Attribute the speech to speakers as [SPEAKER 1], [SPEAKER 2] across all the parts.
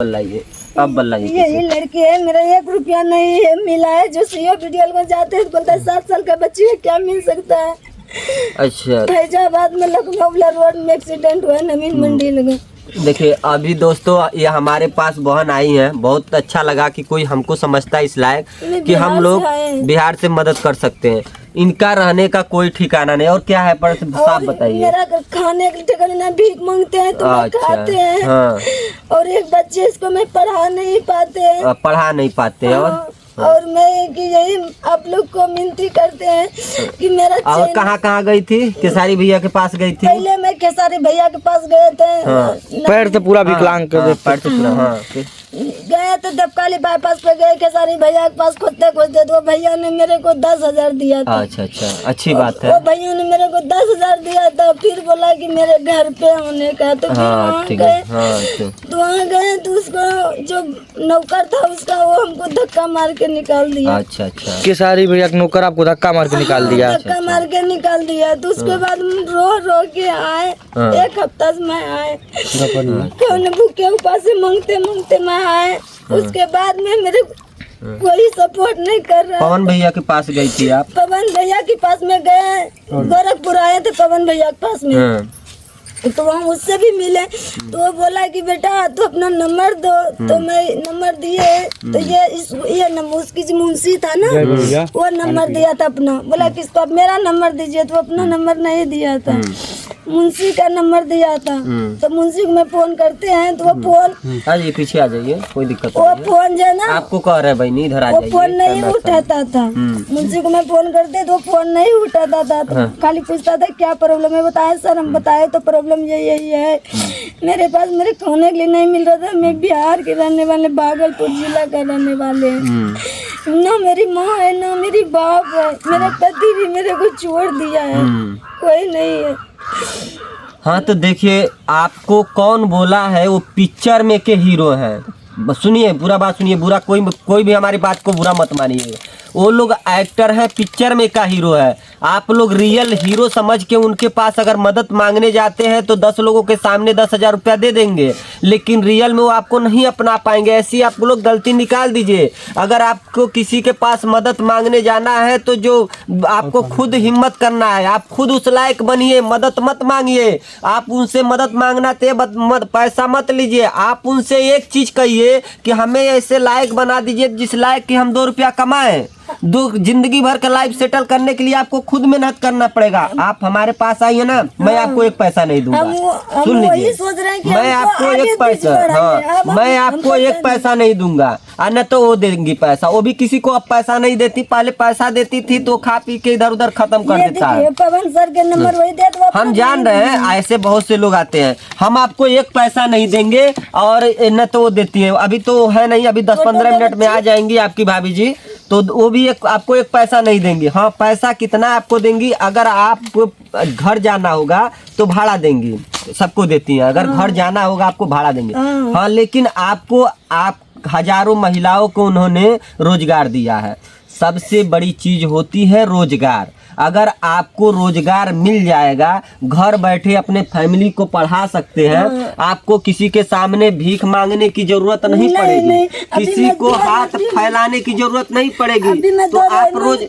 [SPEAKER 1] बल्लाइए अब बल्लाइए।
[SPEAKER 2] यही लड़की है, मेरा 1 रुपया नहीं है मिला है। जो सीओ वीडियो में जाते हैं बोलता है 7 साल का बच्ची है, क्या मिल सकता है।
[SPEAKER 1] अच्छा
[SPEAKER 2] फैजाबाद में लखनऊ रोड में एक्सीडेंट हुआ नवीन मंडी लगे।
[SPEAKER 1] देखिए अभी दोस्तों ये हमारे पास बहन आई हैं, बहुत अच्छा लगा कि कोई हमको समझता है इस लायक कि हम लोग बिहार से मदद कर सकते हैं। इनका रहने का कोई ठिकाना नहीं। और क्या है पर साफ बताइए।
[SPEAKER 2] मेरा खाने के ठिकाना ना, भीख मांगते हैं तो खाते हैं।
[SPEAKER 1] हाँ।
[SPEAKER 2] और एक बच्चे इसको मैं पढ़ा नहीं पाते हैं।
[SPEAKER 1] पढ़ा नहीं पाते हैं।
[SPEAKER 2] और मैं कि यही आप लोग को विनती करते हैं कि मेरा
[SPEAKER 1] और कहाँ गई थी? केसारी भैया के पास गई थी।
[SPEAKER 2] पहले मैं केसारी भैया के पास गए थे।
[SPEAKER 1] हाँ।
[SPEAKER 3] पैर तो पूरा विकलांग कर देते।
[SPEAKER 1] पैर तो पूरा। हाँ।
[SPEAKER 2] गए तो दबकाली बाईपास पे गए, केसारी भैया के पास खोजते खोजते तो भैया ने मेरे को 10,000 दिया था।
[SPEAKER 1] अच्छा अच्छी बात है।
[SPEAKER 2] वो भैया ने मेरे को 10,000 दिया था। फिर बोला कि मेरे घर पे होने का, तो फिर वहाँ गए। तो वहाँ गए तो उसको जो नौकर था उसका वो हमको धक्का मार के निकाल दिया।
[SPEAKER 1] अच्छा
[SPEAKER 3] केसारी भैया का नौकर आपको धक्का मार के निकाल दिया।
[SPEAKER 2] धक्का मार के निकाल दिया। तो उसके बाद रो के आए। 1 हफ्ता से मैं आए, भूखे उपासे मांगते मैं आए। उसके बाद में मेरे कोई सपोर्ट नहीं कर रहा।
[SPEAKER 1] पवन भैया के पास गई थी आप? पवन
[SPEAKER 2] भैया के पास में गए, गोरखपुर आए थे पवन भैया के पास में। तो वहाँ उससे भी मिले तो वो बोला कि बेटा तो अपना नंबर दो। तो मैं नंबर दिए तो ये नंबर उसकी जो मुंशी था ना वो नंबर दिया था अपना। बोला कि इसको मेरा नंबर दीजिए, तो अपना नंबर नहीं दिया था, मुंशी का नंबर दिया था। तो मुंशी को मैं फोन करते हैं तो वो फोन
[SPEAKER 1] ये पीछे आ जाइए, कोई दिक्कत
[SPEAKER 2] वो फोन जो है ना
[SPEAKER 1] आपको कह रहे भाई नहीं इधर आ जाइए।
[SPEAKER 2] वो फोन नहीं उठाता था। मुंशी को मैं फोन करते तो वो फोन नहीं उठाता था। तो खाली पूछता था क्या प्रॉब्लम है, बताया सर हम बताए तो प्रॉब्लम यही है। मेरे पास मेरे खाने के लिए नहीं मिल रहा था। मैं बिहार के रहने वाले, भागलपुर जिला का रहने वाले हैं। ना मेरी माँ है ना मेरी बाप है। मेरे पति भी मेरे को छोड़ दिया है, कोई नहीं है।
[SPEAKER 1] हाँ तो देखिए आपको कौन बोला है वो पिक्चर में के हीरो हैं। सुनिए पूरा बात सुनिए, बुरा कोई भी हमारी बात को बुरा मत मानिए। वो लोग एक्टर हैं, पिक्चर में का हीरो है। आप लोग रियल हीरो समझ के उनके पास अगर मदद मांगने जाते हैं तो 10 लोगों के सामने 10,000 रुपया दे देंगे, लेकिन रियल में वो आपको नहीं अपना पाएंगे। ऐसी आप लोग गलती निकाल दीजिए। अगर आपको किसी के पास मदद मांगने जाना है तो जो आपको खुद हिम्मत करना है, आप खुद उस लायक बनिए, मदद मत मांगिए। आप उनसे मदद मांगना पैसा मत लीजिए। आप उनसे एक चीज कहिए कि हमें ऐसे लायक बना दीजिए जिस लायक कि हम 2 रुपया कमाएं। जिंदगी भर का लाइफ सेटल करने के लिए आपको खुद मेहनत करना पड़ेगा। आप हमारे पास आइए ना, मैं आपको 1 पैसा नहीं दूंगा। सुन लीजिए, मैं आपको 1 पैसा मैं आपको 1 पैसा नहीं दूंगा। और न तो वो देंगी पैसा, वो भी किसी को अब पैसा नहीं देती। पहले पैसा देती थी तो खा पी के इधर उधर खत्म कर देता है।
[SPEAKER 2] पवन सर के नंबर वही दे दो।
[SPEAKER 1] हम जान रहे हैं ऐसे बहुत से लोग आते हैं। हम आपको 1 पैसा नहीं देंगे और न तो वो देती है। अभी तो है नहीं, अभी 10-15 मिनट में आ जाएंगी आपकी भाभी जी, तो वो भी आपको 1 पैसा नहीं देंगी। हाँ पैसा कितना आपको देंगी? अगर आपको घर जाना होगा तो भाड़ा देंगी, सबको देती हैं। अगर घर जाना होगा आपको भाड़ा देंगे। हाँ लेकिन आप हजारों महिलाओं को उन्होंने रोजगार दिया है। सबसे बड़ी चीज होती है रोजगार। अगर आपको रोजगार मिल जाएगा, घर बैठे अपने फैमिली को पढ़ा सकते हैं। आपको किसी के सामने भीख मांगने की जरूरत नहीं पड़ेगी, किसी को हाथ फैलाने की जरूरत नहीं पड़ेगी। तो आप रोज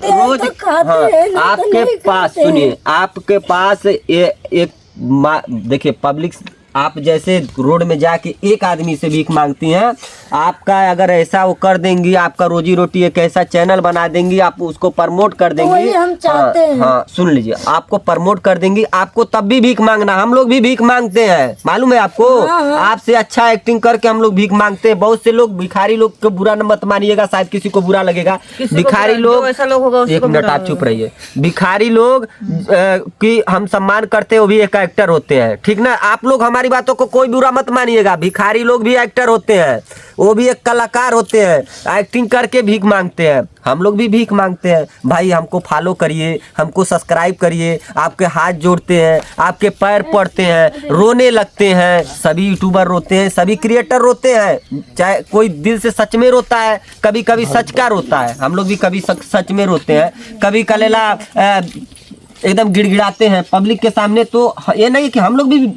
[SPEAKER 1] आपके पास सुनिए, आपके पास एक देखिए पब्लिक, आप जैसे रोड में जाके एक आदमी से भीख मांगती हैं, आपका अगर ऐसा वो कर देंगी, आपका रोजी रोटी एक ऐसा चैनल बना देंगी, आप उसको प्रमोट कर देंगी।
[SPEAKER 2] हम चाहते हैं।
[SPEAKER 1] हाँ सुन लीजिए, आपको प्रमोट कर देंगी, आपको तब भी भीख मांगना। हम लोग भी भीख मांगते हैं, मालूम है आपको। आपसे अच्छा एक्टिंग करके हम लोग भीख मांगते हैं। बहुत से लोग भिखारी लोग को बुरा मत मानिएगा, शायद किसी को बुरा लगेगा। भिखारी लोग, 1 मिनट आप चुप रहिए। भिखारी लोग की हम सम्मान करते हैं, वो भी एक एक्टर होते हैं, ठीक ना। आप लोग हमारी बातों को कोई बुरा मत मानिएगा। भिखारी लोग भी एक्टर होते हैं, वो भी एक कलाकार होते हैं, एक्टिंग करके भीख मांगते हैं। हम लोग भी भीख मांगते हैं। भाई हमको फॉलो करिए, हमको सब्सक्राइब करिए। आपके हाथ जोड़ते हैं, आपके पैर पड़ते हैं, रोने लगते हैं। सभी यूट्यूबर रोते हैं, सभी क्रिएटर रोते हैं। चाहे कोई दिल से सच में रोता है, कभी कभी सच का रोता है। हम लोग भी कभी सच में रोते हैं। कभी कलेला एकदम गिड़गिड़ाते हैं पब्लिक के सामने। तो ये नहीं कि हम लोग भी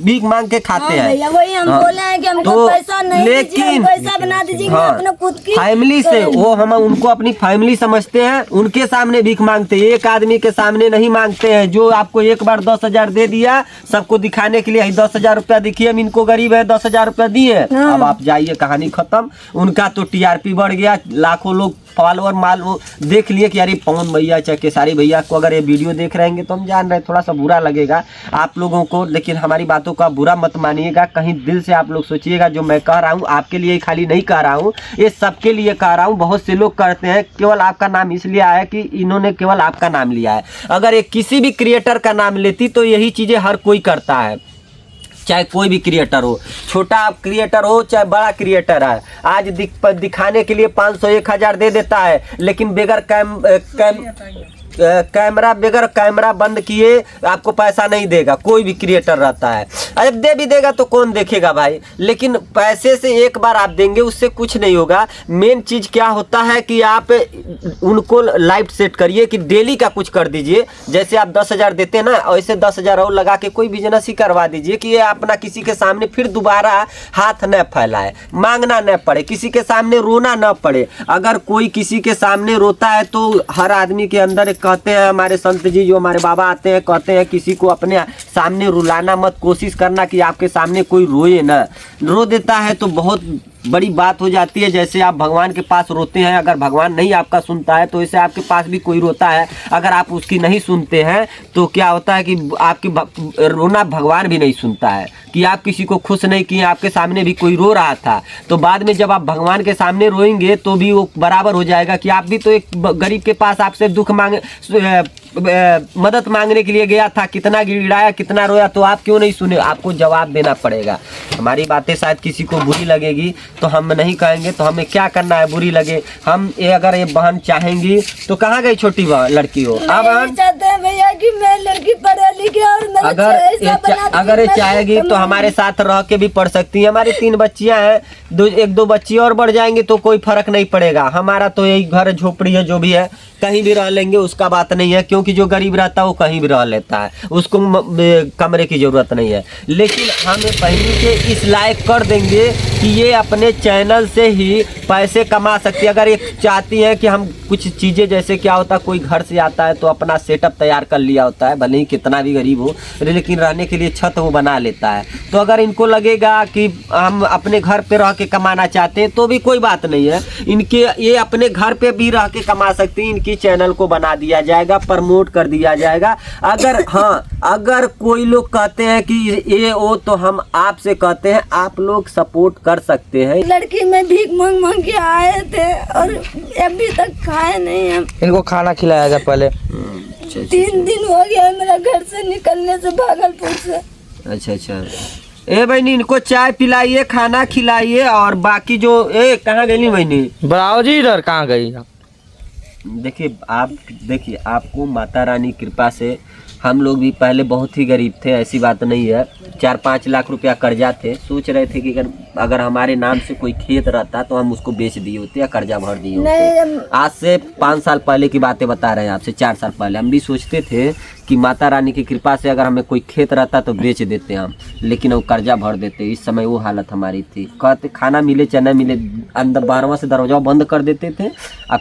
[SPEAKER 1] भीख मांग के खाते हैं।
[SPEAKER 2] भैया वही हम बोले हैं कि हमको
[SPEAKER 1] तो
[SPEAKER 2] पैसा नहीं दीजिए,
[SPEAKER 1] लेकिन
[SPEAKER 2] पैसा बना दीजिए कि
[SPEAKER 1] हाँ,
[SPEAKER 2] अपने खुद की
[SPEAKER 1] फैमिली से वो हम उनको अपनी फैमिली समझते हैं, उनके सामने भीख मांगते हैं, एक आदमी के सामने नहीं मांगते हैं। जो आपको एक बार 10,000 दे दिया सबको दिखाने के लिए, 10,000 रुपया देखिए हम इनको गरीब है 10,000 रुपया दिए, अब आप जाइए कहानी खत्म। उनका तो टीआरपी बढ़ गया, लाखों लोग फॉलोअर माल वो देख लिए कि यार पवन भैया चाहे केसारी भैया को अगर ये वीडियो देख रहे हैं तो हम जान रहे हैं थोड़ा सा बुरा लगेगा आप लोगों को, लेकिन हमारी बातों का बुरा मत मानिएगा। कहीं दिल से आप लोग सोचिएगा जो मैं कह रहा हूँ आपके लिए खाली नहीं कह रहा हूँ, ये सबके लिए कह रहा हूँ। बहुत से लोग करते हैं, केवल आपका नाम इसलिए आया कि इन्होंने केवल आपका नाम लिया है। अगर ये किसी भी क्रिएटर का नाम लेती तो यही चीज़ें हर कोई करता है, चाहे कोई भी क्रिएटर हो, छोटा क्रिएटर हो चाहे बड़ा क्रिएटर है। आज दिखाने के लिए 500 1,000 दे देता है, लेकिन बगैर बगैर कैमरा बंद किए आपको पैसा नहीं देगा। कोई भी क्रिएटर रहता है, जब दे भी देगा तो कौन देखेगा भाई, लेकिन पैसे से एक बार आप देंगे उससे कुछ नहीं होगा। मेन चीज़ क्या होता है कि आप उनको लाइफ सेट करिए कि डेली का कुछ कर दीजिए। जैसे आप 10,000 देते हैं ना, ऐसे 10,000 और लगा के कोई बिजनेस ही करवा दीजिए कि ये अपना किसी के सामने फिर दोबारा हाथ न फैलाए, मांगना न पड़े, किसी के सामने रोना न पड़े। अगर कोई किसी के सामने रोता है तो हर आदमी के अंदर कहते हैं हमारे संत जी जो हमारे बाबा आते हैं, कहते हैं किसी को अपने सामने रुलाना मत, कोशिश करना कि आपके सामने कोई रोए ना। रो देता है तो बहुत बड़ी बात हो जाती है। जैसे आप भगवान के पास रोते हैं, अगर भगवान नहीं आपका सुनता है तो ऐसे आपके पास भी कोई रोता है, अगर आप उसकी नहीं सुनते हैं तो क्या होता है कि आपकी रोना भगवान भी नहीं सुनता है। कि आप किसी को खुश नहीं किए, आपके सामने भी कोई रो रहा था तो बाद में जब आप भगवान के सामने रोएंगे तो भी वो बराबर हो जाएगा कि आप भी तो एक गरीब के पास आपसे दुख मांगे मदद मांगने के लिए गया था, कितना गिड़गिड़ाया कितना रोया, तो आप क्यों नहीं सुने, आपको जवाब देना पड़ेगा। हमारी बातें शायद किसी को बुरी लगेगी तो हम नहीं कहेंगे, तो हमें क्या करना है बुरी लगे। हम ये अगर ये बहन चाहेंगी तो कहाँ गई छोटी बहन लड़की हो, अब बहन
[SPEAKER 2] चाहते हैं भैया कि मैं लड़की पढ़ा लिखे और
[SPEAKER 1] अगर ये चाहेगी तो हमारे साथ रह के भी पढ़ सकती है। हमारी 3 बच्चियां हैं, 1-2 बच्ची और बढ़ जाएंगी तो कोई फर्क नहीं पड़ेगा। हमारा तो यही घर झोपड़ी है, जो भी है कहीं भी रह लेंगे, उसका बात नहीं है, क्योंकि जो गरीब रहता है वो कहीं भी रह लेता है, उसको कमरे की ज़रूरत नहीं है। लेकिन हम पहले के इस लायक कर देंगे कि ये अपने चैनल से ही पैसे कमा सकती है। अगर ये चाहती है कि हम कुछ चीज़ें, जैसे क्या होता है कोई घर से आता है तो अपना सेटअप तैयार कर लिया होता है, भले ही कितना भी गरीब हो, लेकिन रहने के लिए छत वो बना लेता है। तो अगर इनको लगेगा कि हम अपने घर पे रह के कमाना चाहते हैं तो भी कोई बात नहीं है, इनके ये अपने घर पे भी रह के कमा सकती हैं। इनकी चैनल को बना दिया जाएगा, प्रमोट कर दिया जाएगा। अगर हाँ, अगर कोई लोग कहते हैं कि ये वो, तो हम आपसे कहते हैं आप लोग सपोर्ट कर सकते हैं।
[SPEAKER 2] लड़की में भीख मांग मांग के आए थे और अभी तक खाए नहीं हम।
[SPEAKER 3] इनको खाना खिलाया जाए पहले।
[SPEAKER 2] 3 दिन हो गया है मेरा घर से निकलने से, भागलपुर से।
[SPEAKER 1] अच्छा ए बहनी, इनको चाय पिलाइए, खाना खिलाइए, और बाकी जो कहाँ गई बहनी
[SPEAKER 3] बराओ जी, इधर कहाँ गई?
[SPEAKER 1] देखिए आपको माता रानी कृपा से, हम लोग भी पहले बहुत ही गरीब थे, ऐसी बात नहीं है। 4-5 लाख रुपया कर्जा थे, सोच रहे थे कि अगर हमारे नाम से कोई खेत रहता तो हम उसको बेच दिए होते या कर्जा भर दिए होते। आज से 5 साल पहले की बातें बता रहे हैं आपसे, 4 साल पहले हम भी सोचते थे कि माता रानी की कृपा से अगर हमें कोई खेत रहता तो बेच देते हम, लेकिन वो कर्जा भर देते। इस समय वो हालत हमारी थी, कहते खाना मिले चाहे न मिले, अंदर 12वां से दरवाजा बंद कर देते थे, अब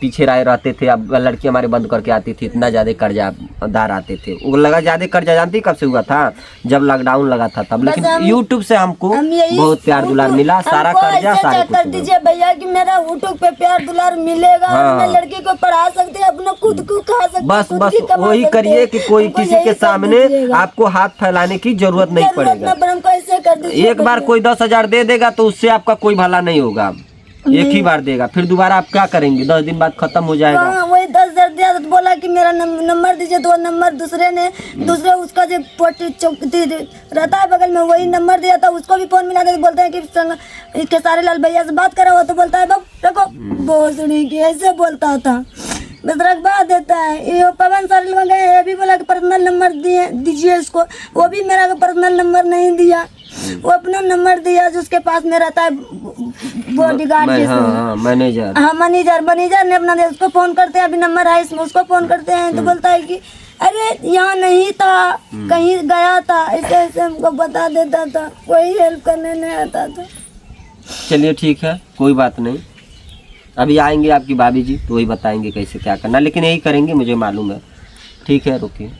[SPEAKER 1] पीछे राय रहते थे। अब लड़की हमारे बंद करके आती थी, इतना ज़्यादा कर्जा दार आते थे। वो लगा ज़्यादा कर्जा, जानती कब से हुआ था, जब लॉकडाउन लगा था तब। लेकिन यूट्यूब से हमको बहुत प्यार दुलार मिला, सारा कर्जा सारा कुछ
[SPEAKER 2] कर दीजिए भैया कि मेरा यूट्यूब पे प्यार दुलार मिलेगा।
[SPEAKER 1] हाँ।
[SPEAKER 2] मैं लड़की को पढ़ा सकती हूँ, अपना खुद को खा सकती हूँ,
[SPEAKER 1] बस वही करिए कि कोई किसी के सामने आपको हाथ फैलाने की जरूरत नहीं पड़ेगा। एक बार कोई 10,000 दे देगा तो उससे आपका कोई भला नहीं होगा, एक ही बार देगा, फिर दोबारा आप क्या करेंगे, 10 दिन बाद खत्म हो जाएगा।
[SPEAKER 2] हाँ, वही 10,000 दिया तो बोला कि मेरा नंबर दीजिए, 2 नंबर दूसरे उसका जो रहता है बगल में, वही नंबर दिया था, उसको भी फोन मिला था। बोलते हैं कि खेसारी लाल भैया से बात करा हो, तो बोलता है बाप देखो बहुत सुनी की, ऐसे बोलता था, बस रखवा देता है। ये पवन सर लोग गए, ये भी बोला कि पर्सनल नंबर दीजिए उसको, वो भी मेरा पर्सनल नंबर नहीं दिया, वो अपना नंबर दिया जो उसके पास में रहता है बॉडीगार्ड मैनेजर ने अपना दिया। उसको फोन करते हैं, अभी नंबर है इसमें, उसको फोन करते हैं तो बोलता है कि अरे यहाँ नहीं था, कहीं गया था, ऐसे ऐसे हमको बता देता था, कोई हेल्प करने नहीं आता था।
[SPEAKER 1] चलिए ठीक है, कोई बात नहीं। अभी आएंगे आपकी भाभी जी तो वही बताएंगे कैसे क्या करना, लेकिन यही करेंगे मुझे मालूम है। ठीक है, रुकिए।